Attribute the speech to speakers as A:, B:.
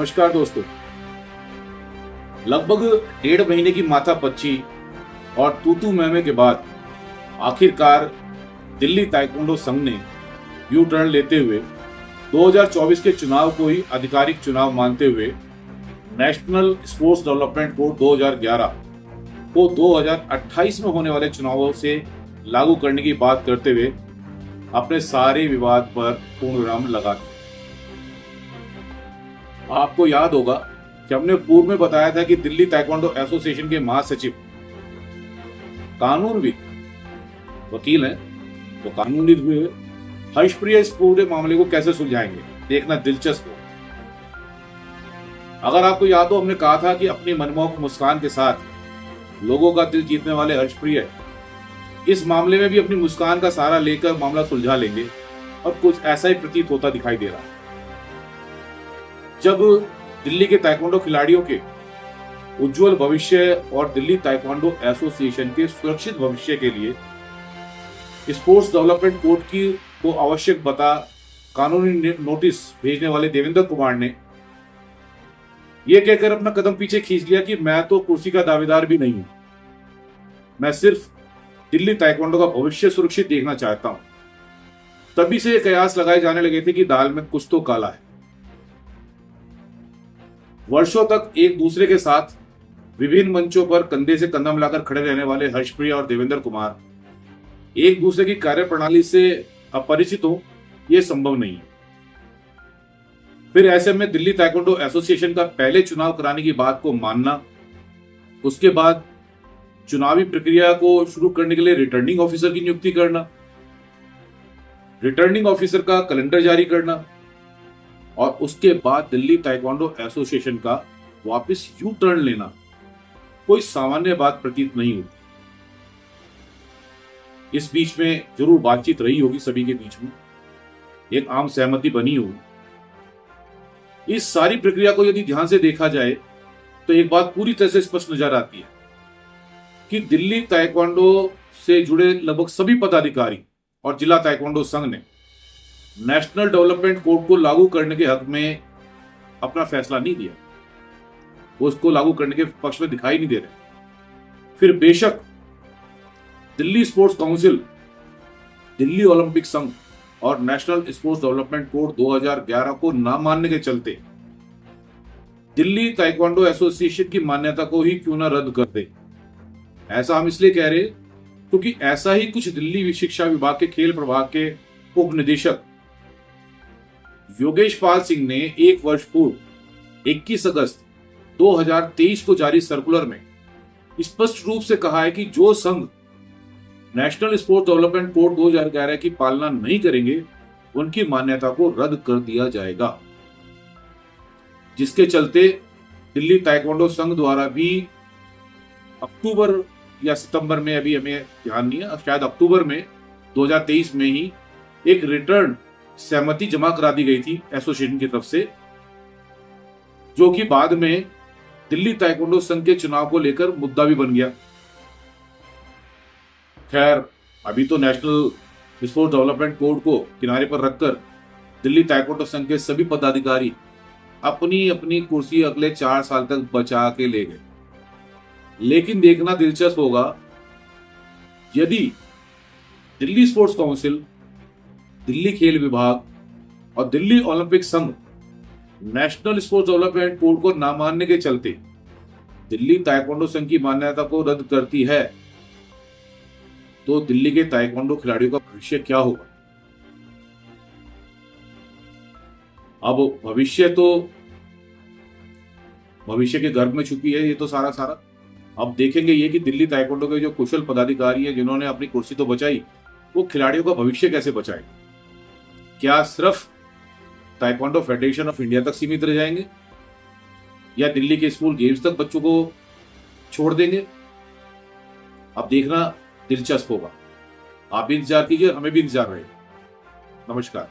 A: नमस्कार दोस्तों। लगभग 1.5 महीने की माथापच्ची और तूतू मैमे के बाद आखिरकार दिल्ली ताइक्वांडो संघ ने यू टर्न लेते हुए 2024 के चुनाव को ही आधिकारिक चुनाव मानते हुए नेशनल स्पोर्ट्स डेवलपमेंट कोड 2011 को 2028 में होने वाले चुनावों से लागू करने की बात करते हुए अपने सारे विवाद पर पूर्ण विराम लगा दिया। आपको याद होगा कि हमने पूर्व में बताया था कि दिल्ली ताइक्वांडो एसोसिएशन के महासचिव कानूनविद वकील हैं, तो कानूनविद हुए हर्षप्रिया इस पूरे मामले को कैसे सुलझाएंगे, देखना दिलचस्प हो। अगर आपको याद हो, हमने कहा था कि अपनी मनमोहक मुस्कान के साथ लोगों का दिल जीतने वाले हर्षप्रिया इस मामले में भी अपनी मुस्कान का सहारा लेकर मामला सुलझा लेंगे, और कुछ ऐसा ही प्रतीत होता दिखाई दे रहा है। जब दिल्ली के ताइक्वांडो खिलाड़ियों के उज्जवल भविष्य और दिल्ली ताइक्वांडो एसोसिएशन के सुरक्षित भविष्य के लिए स्पोर्ट्स डेवलपमेंट कोड की को आवश्यक बता कानूनी नोटिस भेजने वाले देवेंद्र कुमार ने यह कहकर अपना कदम पीछे खींच लिया कि मैं तो कुर्सी का दावेदार भी नहीं हूं, मैं सिर्फ दिल्ली ताइक्वांडो का भविष्य सुरक्षित देखना चाहता हूं। तभी से कयास लगाए जाने लगे थे कि दाल में कुछ तो काला है। वर्षों तक एक दूसरे के साथ विभिन्न मंचों पर कंधे से कंधा मिलाकर खड़े रहने वाले हर्षप्रिया और देवेंद्र कुमार एक दूसरे की कार्यप्रणाली से अपरिचित हो, यह संभव नहीं है। फिर ऐसे में दिल्ली ताइक्वांडो एसोसिएशन का पहले चुनाव कराने की बात को मानना, उसके बाद चुनावी प्रक्रिया को शुरू करने के लिए रिटर्निंग ऑफिसर की नियुक्ति करना, रिटर्निंग ऑफिसर का कैलेंडर जारी करना, और उसके बाद दिल्ली ताइक्वांडो एसोसिएशन का वापस यू टर्न लेना कोई सामान्य बात प्रतीत नहीं होती। इस बीच में जरूर बातचीत रही होगी, सभी के बीच में एक आम सहमति बनी होगी। इस सारी प्रक्रिया को यदि ध्यान से देखा जाए तो एक बात पूरी तरह से स्पष्ट नजर आती है कि दिल्ली ताइक्वांडो से जुड़े लगभग सभी पदाधिकारी और जिला ताइक्वांडो संघ ने नेशनल डेवलपमेंट कोड को लागू करने के हक में अपना फैसला नहीं दिया, वो उसको लागू करने के पक्ष में दिखाई नहीं दे रहे। फिर बेशक Delhi sports council, Delhi Olympic संघ और नेशनल स्पोर्ट्स डेवलपमेंट कोड 2011 को ना मानने के चलते दिल्ली ताइक्वांडो एसोसिएशन की मान्यता को ही क्यों ना रद्द कर दे। ऐसा हम इसलिए कह रहे क्योंकि ऐसा ही कुछ दिल्ली शिक्षा विभाग के खेल प्रभाग के उप निदेशक योगेश पाल सिंह ने एक वर्ष पूर्व 21 अगस्त 2023 को जारी सर्कुलर में स्पष्ट रूप से कहा है कि जो संघ नेशनल स्पोर्ट्स डेवलपमेंट कोड 2011 की पालना नहीं करेंगे, उनकी मान्यता को रद्द कर दिया जाएगा। जिसके चलते दिल्ली ताइक्वांडो संघ द्वारा भी अक्टूबर या सितंबर में, अभी हमें ध्यान नहीं है, शायद अक्टूबर में 2023 में ही एक रिटर्न सहमति जमा करा दी गई थी एसोसिएशन की तरफ से, जो कि बाद में दिल्ली ताइक्वांडो संघ के चुनाव को लेकर मुद्दा भी बन गया। खैर, अभी तो नेशनल स्पोर्ट्स डेवलपमेंट कोड को किनारे पर रखकर दिल्ली ताइक्वांडो संघ के सभी पदाधिकारी अपनी अपनी कुर्सी अगले 4 साल तक बचा के ले गए। लेकिन देखना दिलचस्प होगा, यदि दिल्ली स्पोर्ट्स काउंसिल, दिल्ली खेल विभाग और दिल्ली ओलंपिक संघ नेशनल स्पोर्ट्स डेवलपमेंट कोड को ना मानने के चलते दिल्ली ताइक्वांडो संघ की मान्यता को रद्द करती है, तो दिल्ली के ताइक्वांडो खिलाड़ियों का भविष्य क्या होगा। अब भविष्य के गर्भ में छुपी है ये तो सारा। अब देखेंगे ये कि दिल्ली ताइक्वांडो के जो कुशल पदाधिकारी हैं, जिन्होंने अपनी कुर्सी तो बचाई, वो खिलाड़ियों का भविष्य कैसे बचाएंगे। क्या सिर्फ ताइक्वांडो फेडरेशन ऑफ इंडिया तक सीमित रह जाएंगे, या दिल्ली के स्कूल गेम्स तक बच्चों को छोड़ देंगे। अब देखना दिलचस्प होगा। आप भी इंतजार कीजिए, हमें भी इंतजार रहेगा। नमस्कार।